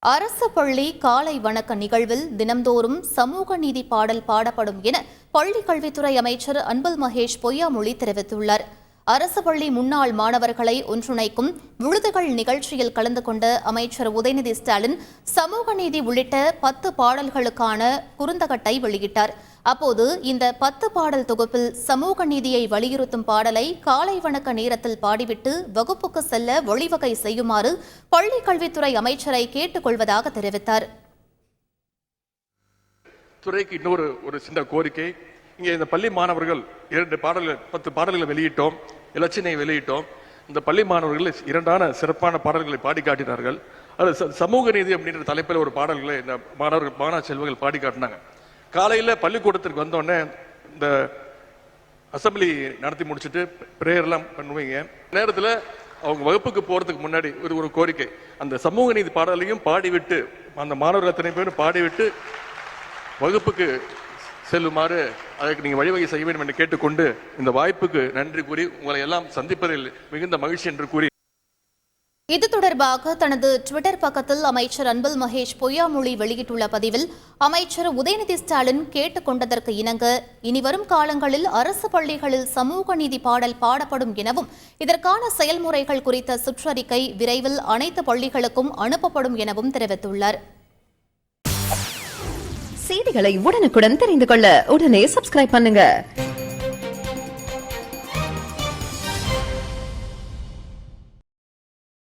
அரசு பள்ளி காலை வணக்க நிகழ்வில் தினம்தோறும் சமூக நீதி பாடல் பாடப்படும் என பள்ளிக் கல்வித்துறை அமைச்சர் அன்பில் மகேஷ் பொய்யாமொழி தெரிவித்துள்ளார். அரசு பள்ளி முன்னாள் மாணவர்களை ஒன்றிணைக்கும் விருதுகள் நிகழ்ச்சியில் கலந்து கொண்ட அமைச்சர் உதயநிதி ஸ்டாலின் சமூக நீதி உள்ளிட்ட 10 பாடல்களுக்கான குறுந்தகட்டை வெளியிட்டார். அப்போது இந்த 10 பாடல் தொகுப்பில் சமூக நீதியை வலியுறுத்தும் பாடலை காலை வணக்க நேரத்தில் பாடிவிட்டு வகுப்புக்கு செல்ல வழிவகை செய்யுமாறு பள்ளிக் கல்வித்துறை அமைச்சரை கேட்டுக் கொள்வதாக தெரிவித்தார். துறைக்கு இன்னொரு சின்ன கோரிக்கை. இங்கே இந்த பள்ளி மாணவர்கள் 10 பாடல்களை வெளியிட்டோம், இலச்சினை வெளியிட்டோம். இந்த பள்ளி மாணவர்கள் 2 சிறப்பான பாடல்களை பாடி காட்டினார்கள். அது சமூக நீதி அப்படின்ற தலைப்பில் ஒரு பாடல்களை இந்த மாணவ செல்வங்கள் பாடி காட்டினாங்க. காலையில் பள்ளிக்கூடத்திற்கு வந்தோடனே இந்த அசம்பிளி நடத்தி முடிச்சுட்டு ப்ரேயர்லாம் பண்ணுவீங்க. நேரத்தில் அவங்க வகுப்புக்கு போகிறதுக்கு முன்னாடி ஒரு கோரிக்கை, அந்த சமூக நீதி பாடலையும் பாடிவிட்டு அந்த மாணவர்கள் அத்தனை பேரும் பாடிவிட்டு வகுப்புக்கு செல்லுமாறு அதற்கு நீங்கள் வழிவகை செய்ய வேண்டும் என்று கேட்டுக்கொண்டு இந்த வாய்ப்புக்கு நன்றி கூறி உங்களை எல்லாம் சந்திப்பதில் மிகுந்த மகிழ்ச்சி என்று கூறி இது தொடர்பாக தனது ட்விட்டர் பக்கத்தில் அமைச்சர் அன்பில் மகேஷ் பொய்யாமொழி வெளியிட்டுள்ள பதிவில் அமைச்சர் உதயநிதி ஸ்டாலின் கேட்டுக் கொண்டதற்கு இணங்க இனிவரும் காலங்களில் அரசு பள்ளிகளில் சமூக நீதி பாடல் பாடப்படும் எனவும் இதற்கான செயல்முறைகள் குறித்த சுற்றறிக்கை விரைவில் அனைத்து பள்ளிகளுக்கும் அனுப்பப்படும் எனவும் தெரிவித்துள்ளார். செய்திகளை உடனுக்குடன் தெரிந்து கொள்ள உடனே சப்ஸ்கிரைப் பண்ணுங்க.